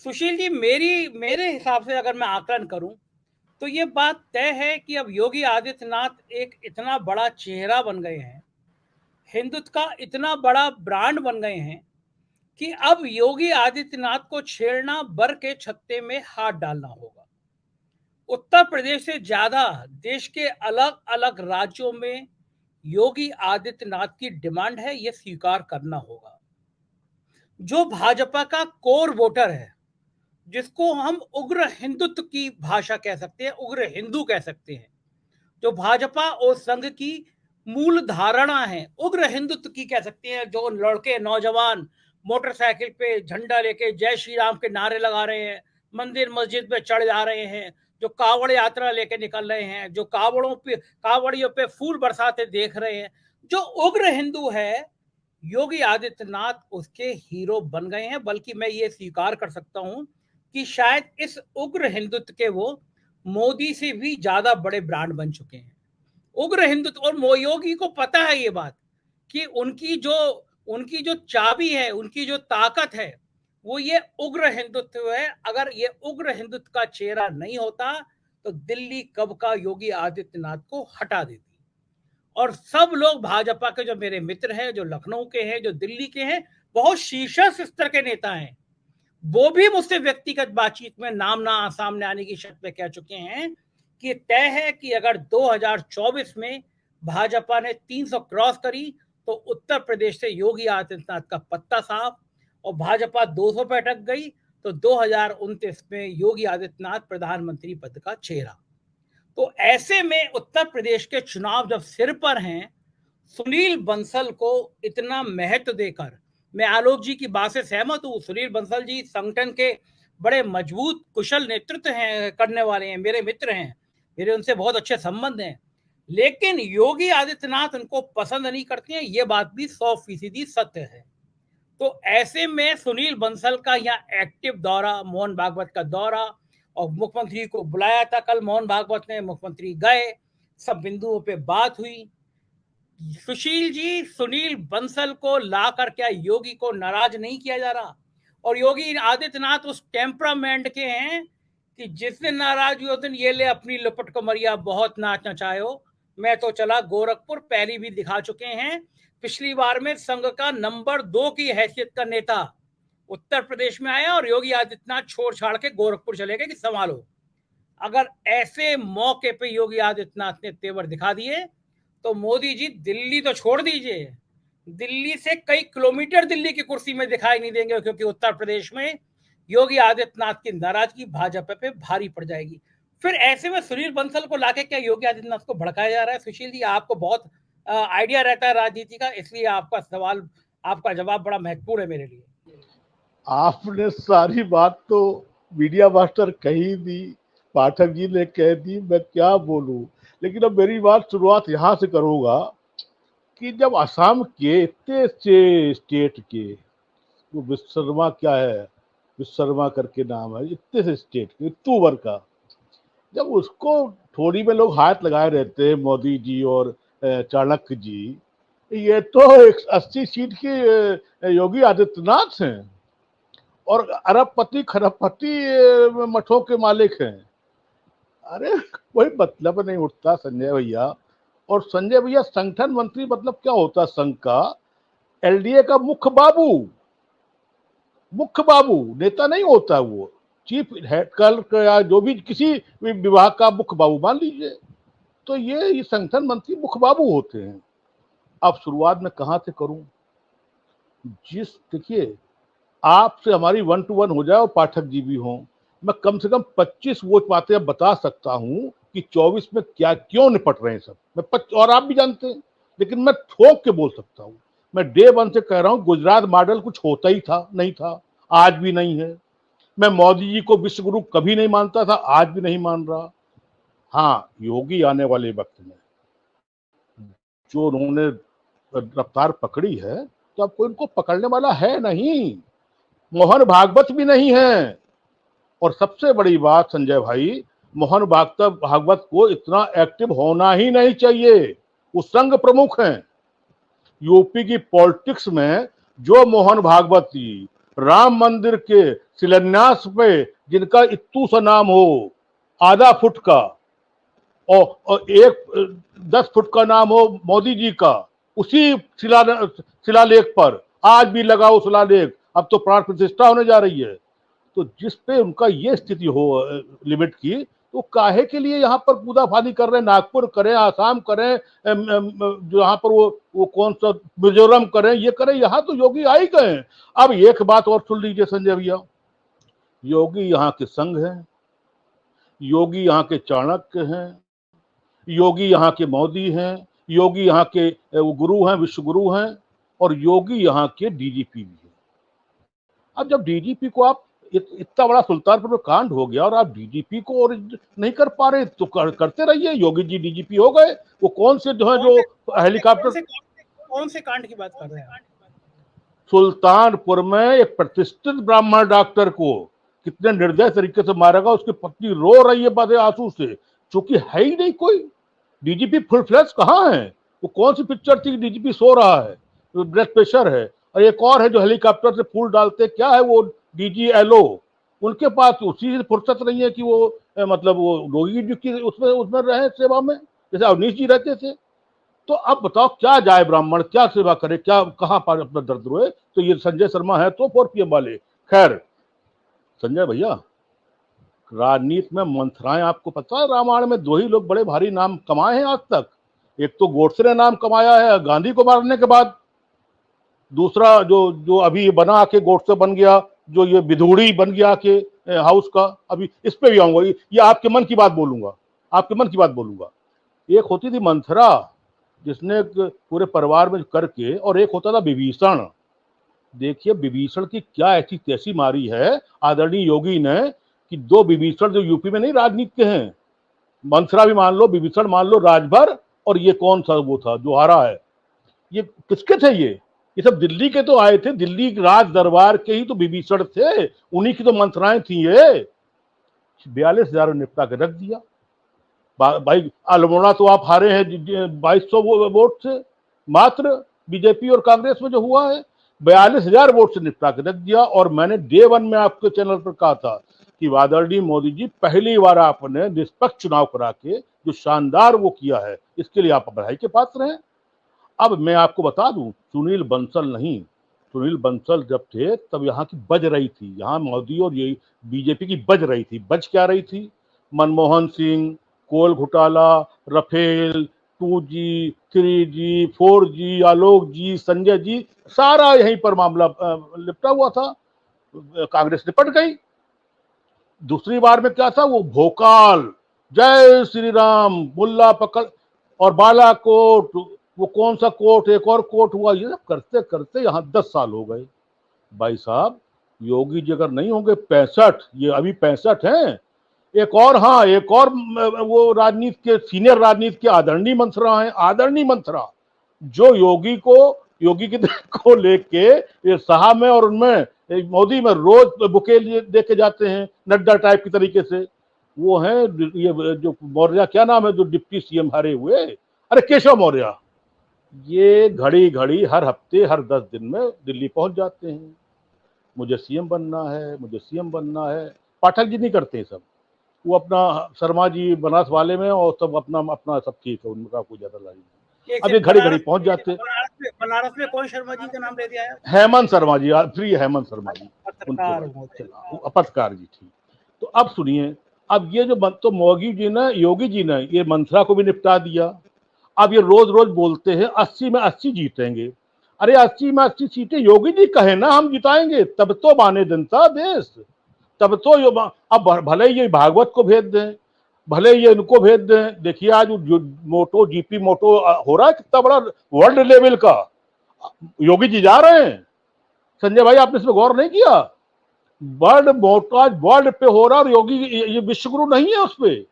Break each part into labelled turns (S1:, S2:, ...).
S1: सुशील जी, मेरे हिसाब से अगर मैं आकलन करूं तो ये बात तय है कि अब योगी आदित्यनाथ एक इतना बड़ा चेहरा बन गए हैं, हिंदुत्व का इतना बड़ा ब्रांड बन गए हैं कि अब योगी आदित्यनाथ को छेड़ना बर के छत्ते में हाथ डालना होगा। उत्तर प्रदेश से ज्यादा देश के अलग अलग राज्यों में योगी आदित्यनाथ की डिमांड है, यह स्वीकार करना होगा। जो भाजपा का कोर वोटर है, जिसको हम उग्र हिंदुत्व की भाषा कह सकते हैं, उग्र हिंदू कह सकते हैं, जो भाजपा और संघ की मूल धारणा है, उग्र हिंदुत्व की कह सकते हैं। जो लड़के नौजवान मोटरसाइकिल पे झंडा लेके जय श्री राम के नारे लगा रहे हैं, मंदिर मस्जिद पे चढ़ जा रहे हैं, जो कावड़ यात्रा लेके निकल रहे हैं, जो कावड़ियों पे फूल बरसाते देख रहे हैं, जो उग्र हिंदू है, योगी आदित्यनाथ उसके हीरो बन गए हैं। बल्कि मैं ये स्वीकार कर सकता हूं कि शायद इस उग्र हिंदुत्व के वो मोदी से भी ज्यादा बड़े ब्रांड बन चुके हैं। उग्र हिंदुत्व, और योगी को पता है ये बात कि उनकी जो चाबी है, उनकी जो ताकत है, वो ये उग्र हिंदुत्व है। अगर ये उग्र हिंदुत्व का चेहरा नहीं होता तो दिल्ली कब का योगी आदित्यनाथ को हटा देती। और सब लोग भाजपा के, जो मेरे मित्र हैं, जो लखनऊ के हैं, जो दिल्ली के हैं, बहुत शीर्ष स्तर के नेता हैं, वो भी मुझसे व्यक्तिगत बातचीत में नाम ना सामने आने की शर्त पे कह चुके हैं कि तय है कि अगर 2024 में भाजपा ने 300 क्रॉस करी तो उत्तर प्रदेश से योगी आदित्यनाथ का पत्ता साफ, और भाजपा 200 पे अटक गई तो 2029 में योगी आदित्यनाथ प्रधानमंत्री पद का चेहरा। तो ऐसे में उत्तर प्रदेश के चुनाव जब सिर पर हैं, सुनील बंसल को इतना महत्व देकर, मैं आलोक जी की बात से सहमत हूं। सुनील बंसल जी संगठन के बड़े मजबूत कुशल नेतृत्व हैं, करने वाले हैं, मेरे मित्र हैं, मेरे उनसे बहुत अच्छे संबंध हैं। लेकिन योगी आदित्यनाथ उनको पसंद नहीं करते हैं, ये बात भी 100% सत्य है। तो ऐसे में सुनील बंसल का यहाँ एक्टिव दौरा, मोहन भागवत का दौरा, और मुख्यमंत्री को बुलाया था कल मोहन भागवत ने, मुख्यमंत्री गए, सब बिंदुओं पे बात हुई। सुशील जी, सुनील बंसल को लाकर क्या योगी को नाराज नहीं किया जा रहा? और योगी आदित्यनाथ उस टेम्परामेंट के हैं कि जिस दिन नाराज हुए उस दिन ये ले अपनी लपट कमरिया, बहुत नाच नचायो, मैं तो चला गोरखपुर, पहली भी दिखा चुके हैं। पिछली बार में संघ का नंबर 2 की हैसियत का नेता उत्तर प्रदेश में आया और योगी आदित्यनाथ छोड़ छाड़ के गोरखपुर चले गए कि संभालो। अगर ऐसे मौके पे योगी आदित्यनाथ ने तेवर दिखा दिए तो मोदी जी दिल्ली तो छोड़ दीजिए, दिल्ली से कई किलोमीटर दिल्ली की कुर्सी में दिखाई नहीं देंगे, क्योंकि उत्तर प्रदेश में योगी आदित्यनाथ की नाराजगी भाजपा पे भारी पड़ जाएगी। फिर ऐसे में सुनील बंसल को लाके क्या योगी आदित्यनाथ को भड़काया जा रहा है? सुशील जी, आपको बहुत आइडिया रहता है राजनीति का, इसलिए आपका सवाल, आपका जवाब बड़ा महत्वपूर्ण है मेरे लिए।
S2: आपने सारी बात तो मीडिया मास्टर कही दी, पाठक जी ने कह दी, मैं क्या बोलूं। लेकिन अब मेरी बात शुरुआत यहां से करूंगा कि जब असम के इतने से स्टेट के, वो विश्वकर्मा क्या है, विश्वकर्मा करके नाम है, इतने से स्टेट के अक्टूबर का, जब उसको थोड़ी में लोग हाथ लगाए रहते हैं, मोदी जी और चाणक्य जी, ये तो 80 सीट की योगी आदित्यनाथ हैं और अरबपति खरबपति मठों के मालिक हैं। अरे कोई मतलब नहीं उठता संजय भैया। और संजय भैया, संगठन मंत्री मतलब क्या होता है संघ का? एलडीए का मुख्य बाबू, मुख्य बाबू नेता नहीं होता, वो चीफ हेड कल या जो भी किसी भी विभाग का मुख्य बाबू मान लीजिए, तो ये संगठन मंत्री मुख्य बाबू होते हैं। अब शुरुआत में कहां से करूं? जिस देखिए, आपसे हमारी 1 to 1 हो जाए और पाठक जी भी हों, मैं कम से कम 25 वो बातें बता सकता हूं कि 24 में क्या क्यों निपट रहे हैं सब, और आप भी जानते हैं, लेकिन मैं ठोक के बोल सकता हूं। मैं डे 1 से कह रहा हूं, गुजरात मॉडल कुछ होता ही था, नहीं था, आज भी नहीं है। मैं मोदी जी को विश्व गुरु कभी नहीं मानता था, आज भी नहीं मान रहा। हाँ, योगी आने वाले वक्त में जो उन्होंने रफ्तार पकड़ी है, तो अब कोई उनको पकड़ने वाला है नहीं, मोहन भागवत भी नहीं है। और सबसे बड़ी बात संजय भाई, मोहन भागवत को इतना एक्टिव होना ही नहीं चाहिए, वो संघ प्रमुख हैं। यूपी की पॉलिटिक्स में जो मोहन भागवत जी राम मंदिर के शिलान्यास पे जिनका इत्तू सा नाम हो, आधा फुट का, और 10 फुट का नाम हो मोदी जी का, उसी शिलालेख पर आज भी लगा हो शिलालेख, अब तो प्राण प्रतिष्ठा होने जा रही है। तो जिस पे उनका ये स्थिति हो लिमिट की, तो काहे के लिए यहाँ पर कूदाफादी कर रहे हैं? नागपुर करें, आसाम करें, जो यहाँ पर वो कौन सा मिजोरम करें, ये करें, यहाँ तो योगी आ ही गए हैं। अब एक बात और सुन लीजिए संजय भैया, योगी यहाँ के संघ हैं, योगी यहाँ के चाणक्य हैं, योगी यहाँ के मोदी हैं, योगी यहाँ के वो गुरु हैं, विश्व गुरु हैं, और योगी यहाँ के डीजीपी भी हैं। अब जब डीजीपी को आप इतना बड़ा सुल्तानपुर में कांड हो गया और आप डीजीपी को और नहीं कर पा रहे, तो करते रहिए। योगी जी डीजीपी हो गए, वो कौन से जो है जो हेलीकॉप्टर,
S1: कौन से कांड की बात कर रहे हैं?
S2: सुल्तानपुर में एक प्रतिष्ठित ब्राह्मण डॉक्टर को कितने निर्दय तरीके से मारा गया, उसकी पत्नी रो रही है बदे आंसू से, चूंकि है ही नहीं कोई डीजीपी फुल फ्लैश कहाँ है। वो कौन सी पिक्चर थी डीजीपी सो रहा है, ब्लड प्रेशर है, और एक और है जो हेलीकॉप्टर से फूल डालते, क्या है वो डीजीएलओ, उनके पास उसी फुर्सत नहीं है कि वो मतलब वो रोगी जी की उसमें रहे सेवा में, जैसे अवनीश जी रहते थे। तो अब बताओ क्या जाए ब्राह्मण, क्या सेवा करे, क्या कहाँ पर अपना दर्द रोए? तो ये संजय शर्मा है तो 4PM वाले। खैर संजय भैया, राजनीति में मंथराएं आपको पता है, रामायण में 2 ही लोग बड़े भारी नाम कमाए हैं आज तक। एक तो गोडसे ने नाम कमाया है गांधी को मारने के बाद, दूसरा जो जो अभी बना आके गोडसे बन गया, जो ये विधूड़ी बन गया के हाउस का, अभी इस पे भी आऊंगा, ये आपके मन की बात बोलूंगा, आपके मन की बात बोलूंगा। एक होती थी मंथरा जिसने पूरे परिवार में करके, और एक होता था विभीषण। देखिए विभीषण की क्या ऐसी तैसी मारी है आदरणीय योगी ने कि 2 विभीषण जो यूपी में नहीं राजनीति के हैं, मंथरा भी मान लो, विभीषण मान लो, राजभर, और ये कौन सा वो था जो हारा है, ये किसके थे? ये सब दिल्ली के तो आए थे, दिल्ली राज दरबार के ही तो विभीषण थे, उन्हीं की तो मंथराएं थी। ये 42,000 निपटा के रख दिया। भाई अल्मोड़ा तो आप हारे हैं 2200 वोट से मात्र, बीजेपी और कांग्रेस में जो हुआ है 42,000 वोट से निपटा के रख दिया। और मैंने डे 1 में आपके चैनल पर कहा था कि आदरणीय मोदी जी पहली बार आपने निष्पक्ष चुनाव करा के जो शानदार वो किया है, इसके लिए आप बधाई के पात्र हैं। अब मैं आपको बता दूं, सुनील बंसल नहीं, सुनील बंसल जब थे तब यहाँ की बज रही थी, यहाँ मोदी और ये बीजेपी की बज रही थी। बज क्या रही थी? मनमोहन सिंह, कोल घोटाला, रफेल, 2G, 3G, 4G, आलोक जी, संजय जी, सारा यहीं पर मामला लिपटा हुआ था। कांग्रेस निपट गई। दूसरी बार में क्या था? वो भोकाल, जय श्री राम, मुल्ला पकड़, और बालाकोट, वो कौन सा कोर्ट, एक और कोर्ट हुआ, ये सब करते करते यहाँ 10 साल हो गए। भाई साहब योगी जी अगर नहीं होंगे 65, ये अभी 65 हैं। एक और, हाँ एक और वो राजनीति के सीनियर राजनीति के आदरणीय मंथरा हैं, आदरणीय मंथरा, जो योगी की को लेके ये साहब में और उनमें मोदी में रोज बुके दे के जाते हैं नड्डा टाइप की तरीके से। वो हैं ये जो मौर्य, क्या नाम है जो डिप्टी सीएम हारे हुए, अरे केशव मौर्य, ये घड़ी घड़ी हर हफ्ते हर 10 दिन में दिल्ली पहुंच जाते हैं, मुझे सीएम बनना है, मुझे सीएम बनना है। पाठक जी नहीं करते सब, वो अपना शर्मा जी बनारस वाले में, और सब अपना अपना सब ठीक है, उनका कोई ज्यादा लाइन नहीं। अब ये घड़ी घड़ी पहुंच जाते।
S1: बनारस में कौन शर्मा जी का नाम ले दिया है?
S2: हेमंत शर्मा जी, फ्री हेमंत शर्मा जी, पत्रकार जी, ठीक। तो अब सुनिए, अब ये जो तो योगी जी ने ये मंथरा को भी निपटा दिया। अब ये रोज रोज बोलते हैं 80 में 80 जीतेंगे। अरे 80 में 80 सीटें योगी जी कहे ना हम जिताएंगे, तब तो बाने जनता देश, तब तो अब भले ये भागवत को भेज दें, भले ये इनको भेज दें। देखिए आज जो मोटो जीपी मोटो हो रहा है कितना बड़ा वर्ल्ड लेवल का, योगी जी जा रहे हैं। संजय भाई आपने इसमें गौर नहीं किया? वर्ल्ड मोटो आज वर्ल्ड पे हो रहा है, और योगी ये विश्वगुरु नहीं है उस पे,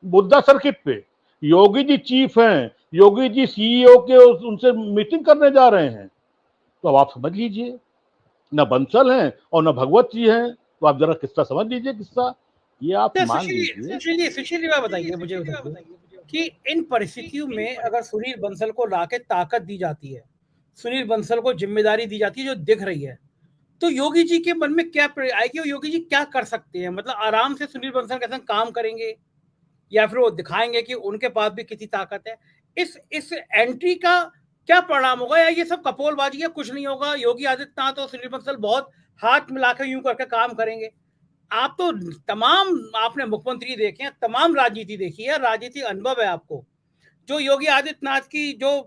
S2: बुद्धा सर्किट पे योगी जी चीफ हैं, योगी जी सीईओ के उनसे मीटिंग करने जा रहे हैं। तो अब आप समझ लीजिए, न बंसल हैं और न भगवत जी हैं, तो आप जरा किस्सा समझ लीजिए, किस्सा ये आप मान लीजिए।
S1: सुशील जी बताइए मुझे कि इन परिस्थितियों में अगर सुनील बंसल को लाके ताकत दी जाती है, सुनील बंसल को जिम्मेदारी दी जाती है जो दिख रही है, तो योगी जी के मन में क्या आएगी और योगी जी क्या कर सकते हैं? मतलब आराम से सुनील बंसल के संग काम करेंगे या फिर वो दिखाएंगे कि उनके पास भी कितनी ताकत है? इस एंट्री का क्या परिणाम होगा, या ये सब कपोलबाजी है, कुछ नहीं होगा, योगी आदित्यनाथ और सुनील बंसल बहुत हाथ मिलाकर यूं करके काम करेंगे? आप तो तमाम आपने मुख्यमंत्री देखे हैं, तमाम राजनीति देखी है, राजनीतिक अनुभव है आपको। जो योगी आदित्यनाथ की जो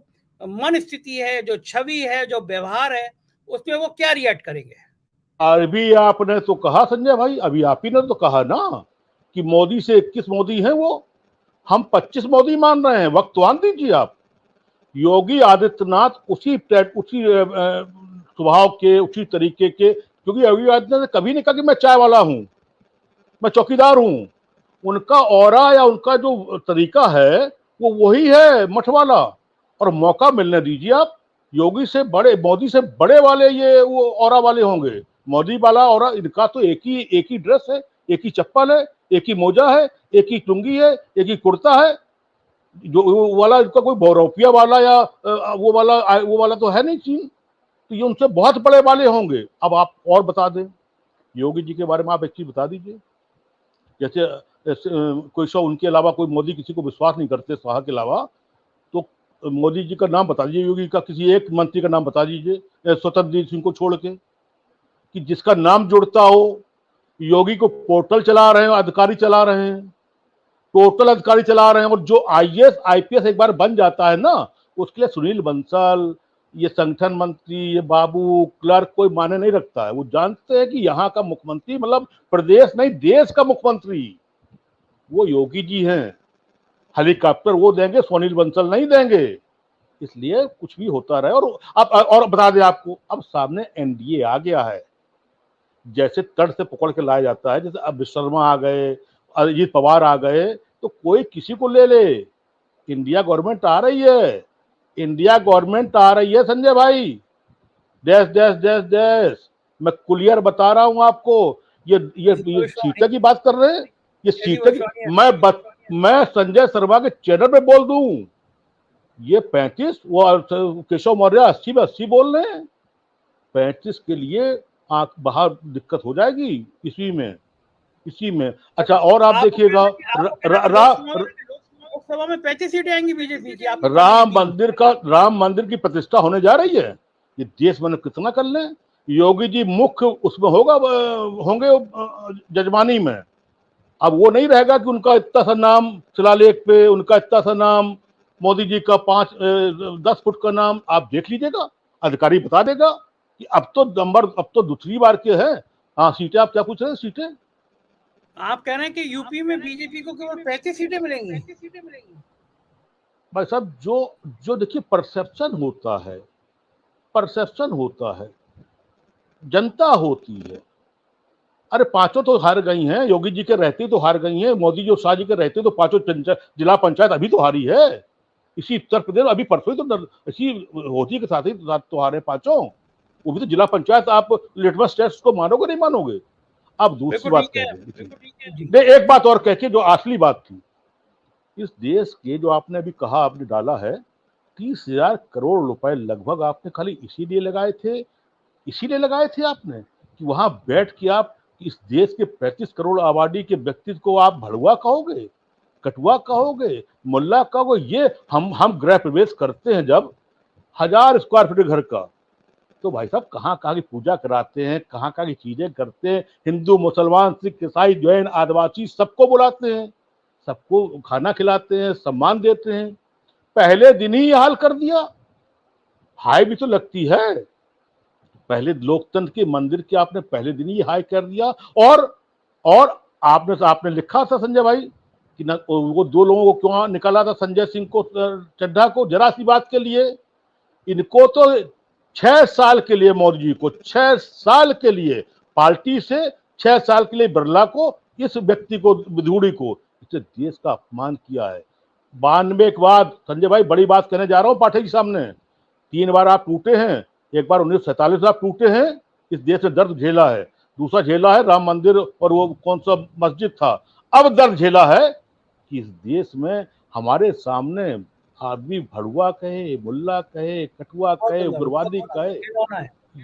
S1: मन स्थिति है, जो छवि है, जो व्यवहार है, उसमें वो क्या रिएक्ट करेंगे?
S2: अभी आपने तो कहा संजय भाई, अभी आप ही ने तो कहा ना कि मोदी से 21 मोदी हैं वो, हम 25 मोदी मान रहे हैं। वक्त तो आन दीजिए आप। योगी आदित्यनाथ उसी स्वभाव के, उसी तरीके के, क्योंकि योगी आदित्यनाथ ने कभी नहीं कहा कि मैं चाय वाला हूं, मैं चौकीदार हूं। उनका ऑरा या उनका जो तरीका है वो वही है मठ वाला। और मौका मिलने दीजिए आप। योगी से बड़े, मोदी से बड़े वाले ये वो ऑरा वाले होंगे। मोदी वाला ऑरा, इनका तो एक ही ड्रेस है, एक ही चप्पल है, एक ही मोजा है, एक ही लुंगी है, एक ही कुर्ता है। जो वो वाला इनका कोई बहुरूपिया वाला या वो वाला तो है नहीं चीन। तो ये उनसे बहुत बड़े वाले होंगे। अब आप और बता दें योगी जी के बारे में, आप एक चीज बता दीजिए। जैसे कोई शो उनके अलावा कोई मोदी किसी को विश्वास नहीं करते शाह के अलावा, तो मोदी जी का नाम बता दीजिए, योगी का किसी एक मंत्री का नाम बता दीजिए स्वतंत्र सिंह को छोड़ के, कि जिसका नाम जुड़ता हो। योगी को पोर्टल चला रहे हैं, अधिकारी चला रहे हैं, टोटल अधिकारी चला रहे हैं। और जो आईएएस आईपीएस एक बार बन जाता है ना, उसके लिए सुनील बंसल, ये संगठन मंत्री, ये बाबू क्लर्क कोई माने नहीं रखता है। वो जानते हैं कि यहाँ का मुख्यमंत्री मतलब प्रदेश नहीं देश का मुख्यमंत्री वो योगी जी हैं। हेलीकॉप्टर वो देंगे, सुनील बंसल नहीं देंगे। इसलिए कुछ भी होता रहे। और बता दें आपको, अब सामने एनडीए आ गया है। जैसे तट से पकड़ के लाया जाता है, जैसे अब शर्मा आ गए, अजीत पवार आ गए, तो कोई किसी को ले ले। इंडिया गवर्नमेंट आ रही है, इंडिया गवर्नमेंट आ रही है संजय भाई। देश देश देश देश, मैं क्लियर बता रहा हूं आपको। ये सीटें की बात कर रहे हैं, ये सीटें की मैं संजय शर्मा के चैनल पे बोल दूं, ये 35, वो केशव मौर्य 80 में 80 बोल रहे हैं। 35 के लिए आंख बाहर दिक्कत हो जाएगी इसी में। अच्छा, और आप देखिएगा
S1: लोकसभा में 35 सीटें आएंगी बीजेपी की।
S2: राम मंदिर की प्रतिष्ठा होने जा रही है। ये देश में कितना कर ले। योगी जी मुख्य उसमें होंगे जजमानी में। अब वो नहीं रहेगा कि उनका इतना सा नाम शिलालेख पे, उनका इतना सा नाम, मोदी जी का 10 फुट का नाम। आप देख लीजिएगा, अधिकारी बता देगा कि अब तो दूसरी बार के है। हाँ, सीटें आप क्या पूछ रहे हैं? सीटें
S1: आप कह रहे हैं कि यूपी में बीजेपी को केवल 35 सीटें मिलेंगी?
S2: भाई साहब, जो देखिए परसेप्शन होता है, जनता होती है। अरे 5 तो हार गई हैं, योगी जी के रहते तो हार गई हैं। मोदी जी और शाह जी के रहते तो 5 जिला पंचायत अभी तो हारी है। इसी उत्तर प्रदेश अभी परसों ही तो इसी होती के साथ तो हारे 5। वो भी तो जिला पंचायत। आप लिटमस टेस्ट को मानोगे नहीं मानोगे? अब दूसरी बात कह रहे, एक बात और कह के जो असली बात थी, इस देश के जो आपने अभी कहा, आपने डाला है 30,000 करोड़ रुपए लगभग आपने खाली इसीलिए लगाए थे आपने कि वहां बैठ के आप इस देश के 35 करोड़ आबादी के व्यक्ति को आप भड़ुआ कहोगे, कटुआ कहोगे, मुल्ला कहोगे। ये हम गृह प्रवेश करते हैं जब 1000 स्क्वायर फीट घर का, तो भाई साहब कहाँ कहाँ की पूजा कराते हैं, कहाँ कहाँ की चीजें करते हैं। हिंदू, मुसलमान, सिख, ईसाई, जैन, आदिवासी सबको बुलाते हैं, सबको खाना खिलाते हैं, सम्मान देते हैं। पहले दिन ही हाल कर दिया। हाय भी तो लगती है। पहले लोकतंत्र के मंदिर के आपने पहले दिन ही हाय कर दिया। और आपने लिखा था संजय भाई कि वो 2 लोगों को क्यों निकाला था, संजय सिंह को, चड्ढा को, जरा सी बात के लिए। इनको तो 6 साल के लिए, मोदी जी को 6 साल के लिए पार्टी से, 6 साल के लिए बिरला को, इस व्यक्ति को, विधूड़ी को, इसे देश का अपमान किया है। 92 के बाद संजय भाई बड़ी बात कहने जा रहा हूं पाठक जी सामने। 3 बार आप टूटे हैं। एक बार 1947 में आप टूटे हैं, इस देश ने दर्द झेला है। दूसरा झेला है राम मंदिर और वो कौन सा मस्जिद था। अब दर्द झेला है कि इस देश में हमारे सामने आदमी भड़ुआ कहे, मुल्ला कहे, कटुआ कहे, उग्रवादी कहे।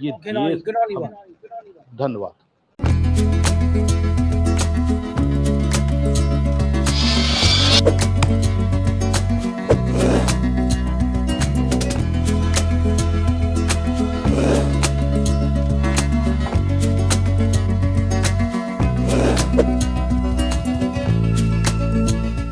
S2: ये देश धन्यवाद।